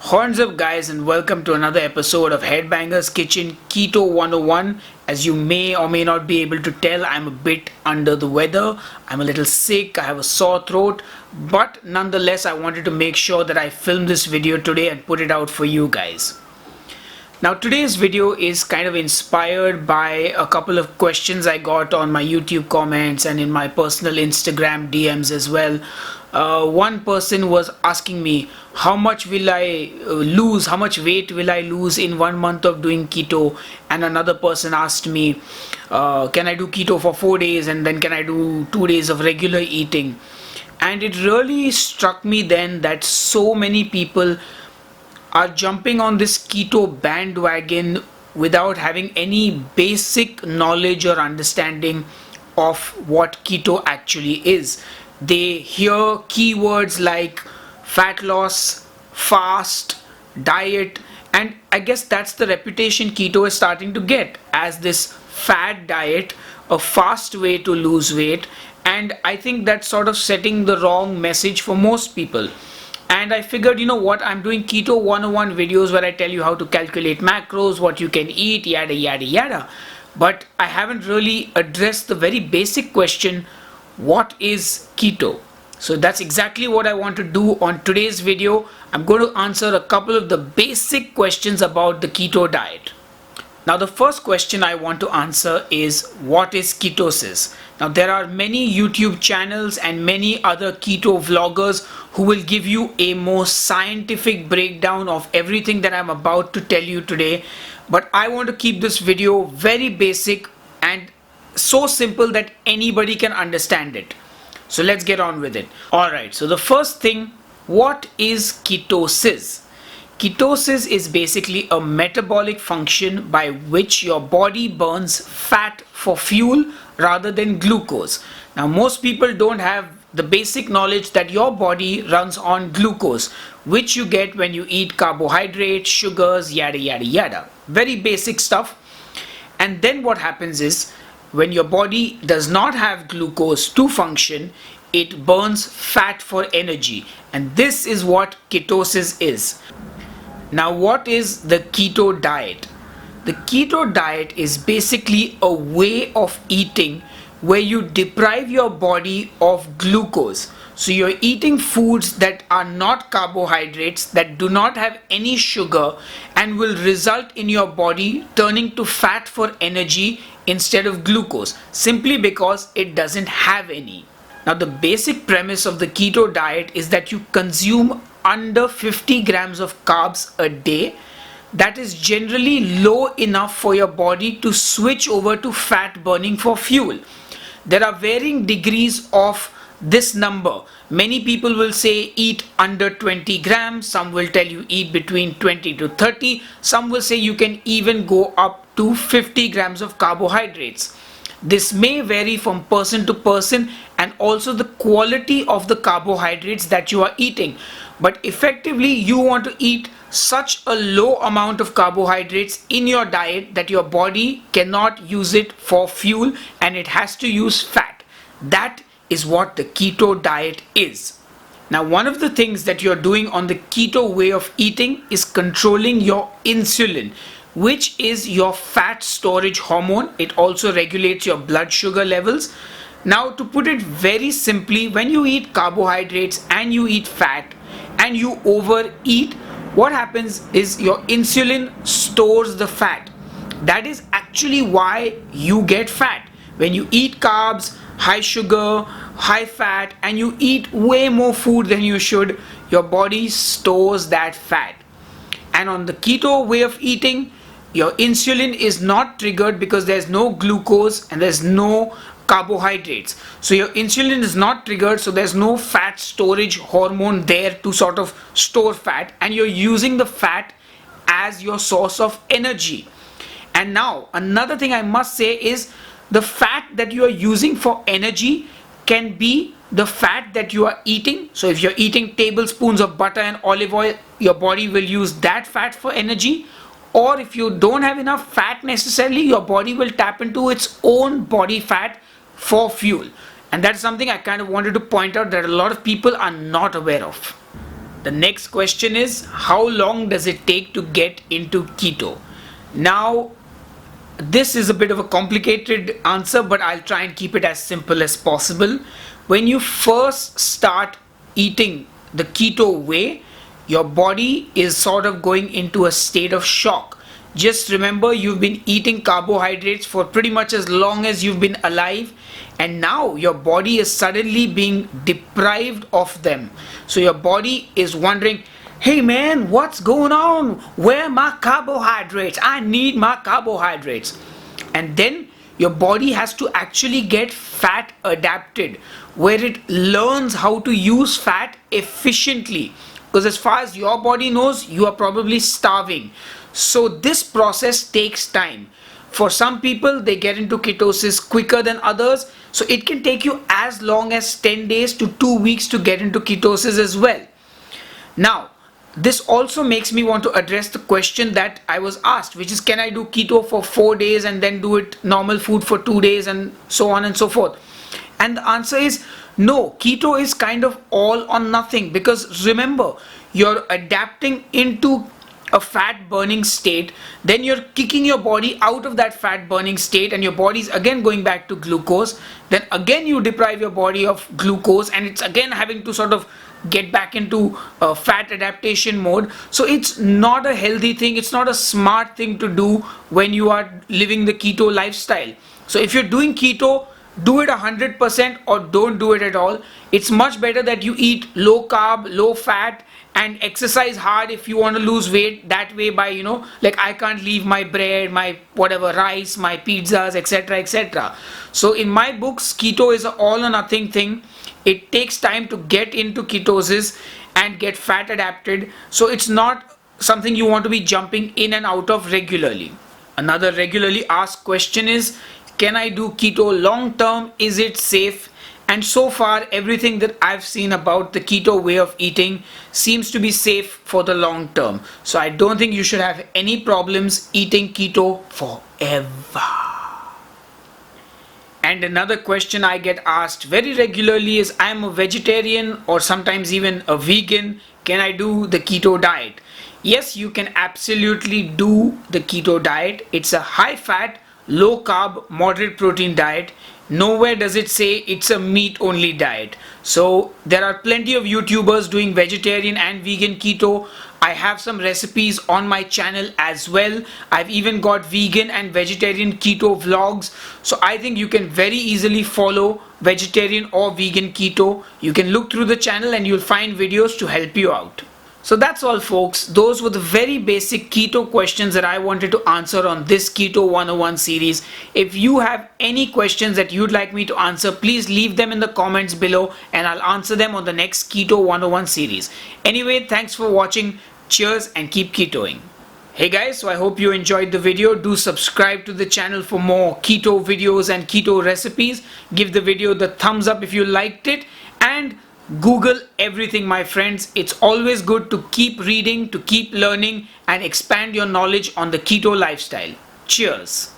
Horns up guys, and welcome to another episode of Headbangers Kitchen Keto 101. As you may or may not be able to tell, I'm a bit under the weather. I'm a little sick, I have a sore throat, but nonetheless I wanted to make sure that I film this video today and put it out for you guys. Now today's video is kind of inspired by a couple of questions I got on my YouTube comments and in my personal Instagram DMs as well. One person was asking me, how much will I lose, how much weight will I lose in 1 month of doing keto? And another person asked me, can I do keto for 4 days and then can I do 2 days of regular eating? And it really struck me then that so many people are jumping on this keto bandwagon without having any basic knowledge or understanding of what keto actually is. They hear keywords like fat loss, fast, diet, and I guess that's the reputation keto is starting to get as this fad diet, a fast way to lose weight, and I think that's sort of setting the wrong message for most people. And I figured, you know what, I'm doing Keto 101 videos where I tell you how to calculate macros, what you can eat, yada yada yada. But I haven't really addressed the very basic question, what is keto? So that's exactly what I want to do on today's video. I'm going to answer a couple of the basic questions about the keto diet. Now the first question I want to answer is, what is ketosis? Now there are many YouTube channels and many other keto vloggers who will give you a more scientific breakdown of everything that I'm about to tell you today. But I want to keep this video very basic and so simple that anybody can understand it. So let's get on with it. Alright, so the first thing, what is ketosis? Ketosis is basically a metabolic function by which your body burns fat for fuel rather than glucose. Now most people don't have the basic knowledge that your body runs on glucose, which you get when you eat carbohydrates, sugars, yada yada yada. Very basic stuff. And then what happens is, when your body does not have glucose to function, it burns fat for energy. And this is what ketosis is. Now what is the keto diet? The keto diet is basically a way of eating where you deprive your body of glucose. So you're eating foods that are not carbohydrates, that do not have any sugar, and will result in your body turning to fat for energy instead of glucose, simply because it doesn't have any. Now the basic premise of the keto diet is that you consume under 50 grams of carbs a day. That is generally low enough for your body to switch over to fat burning for fuel. There are varying degrees of this number. Many people will say eat under 20 grams, some will tell you eat between 20 to 30, some will say you can even go up to 50 grams of carbohydrates. This may vary from person to person and also the quality of the carbohydrates that you are eating. But effectively you want to eat such a low amount of carbohydrates in your diet that your body cannot use it for fuel and it has to use fat. That is what the keto diet is. Now one of the things that you're doing on the keto way of eating is controlling your insulin, which is your fat storage hormone. It also regulates your blood sugar levels. Now to put it very simply, when you eat carbohydrates and you eat fat and you overeat, what happens is your insulin stores the fat. That is actually why you get fat. When you eat carbs, high sugar, high fat, and you eat way more food than you should, your body stores that fat. And on the keto way of eating, your insulin is not triggered because there's no glucose and there's no carbohydrates. So your insulin is not triggered, so there's no fat storage hormone there to sort of store fat, and you're using the fat as your source of energy. And now another thing I must say is, the fat that you are using for energy can be the fat that you are eating. So if you're eating tablespoons of butter and olive oil, your body will use that fat for energy. Or if you don't have enough fat necessarily, your body will tap into its own body fat for fuel. And that's something I kind of wanted to point out that a lot of people are not aware of. The next question is, how long does it take to get into keto? Now, this is a bit of a complicated answer, but I'll try and keep it as simple as possible. When you first start eating the keto way, your body is sort of going into a state of shock. Just remember, you've been eating carbohydrates for pretty much as long as you've been alive, and now your body is suddenly being deprived of them. So your body is wondering, hey man, what's going on? Where are my carbohydrates? I need my carbohydrates. And then your body has to actually get fat adapted, where it learns how to use fat efficiently. Because as far as your body knows, you are probably starving. So this process takes time. For some people, they get into ketosis quicker than others. So it can take you as long as 10 days to 2 weeks to get into ketosis as well. Now, this also makes me want to address the question that I was asked, which is, can I do keto for 4 days and then do it normal food for 2 days and so on and so forth? And the answer is no. Keto is kind of all or nothing, because remember, you're adapting into a fat burning state, then you're kicking your body out of that fat burning state, and your body's again going back to glucose. Then again you deprive your body of glucose, and it's again having to sort of get back into fat adaptation mode. So it's not a healthy thing, it's not a smart thing to do when you are living the keto lifestyle. So if you're doing keto, do it 100% or don't do it at all. It's much better that you eat low carb, low fat, and exercise hard if you want to lose weight that way, by like, I can't leave my bread, my whatever, rice, my pizzas, etc., etc. So in my books, keto is an all or nothing thing. It takes time to get into ketosis and get fat adapted. So it's not something you want to be jumping in and out of regularly. Another regularly asked question is, can I do keto long term? Is it safe? And so far, everything that I've seen about the keto way of eating seems to be safe for the long term. So I don't think you should have any problems eating keto forever. And another question I get asked very regularly is, I'm a vegetarian or sometimes even a vegan. Can I do the keto diet? Yes, you can absolutely do the keto diet. It's a high fat, low carb, moderate protein diet. Nowhere does it say it's a meat only diet. So there are plenty of YouTubers doing vegetarian and vegan keto. I have some recipes on my channel as well. I've even got vegan and vegetarian keto vlogs. So I think you can very easily follow vegetarian or vegan keto. You can look through the channel and you'll find videos to help you out. So that's all, folks. Those were the very basic keto questions that I wanted to answer on this Keto 101 series. If you have any questions that you'd like me to answer, please leave them in the comments below and I'll answer them on the next Keto 101 series. Anyway, thanks for watching. Cheers and keep ketoing. Hey guys, so I hope you enjoyed the video. Do subscribe to the channel for more keto videos and keto recipes. Give the video the thumbs up if you liked it, and Google everything, my friends. It's always good to keep reading, to keep learning and expand your knowledge on the keto lifestyle. Cheers.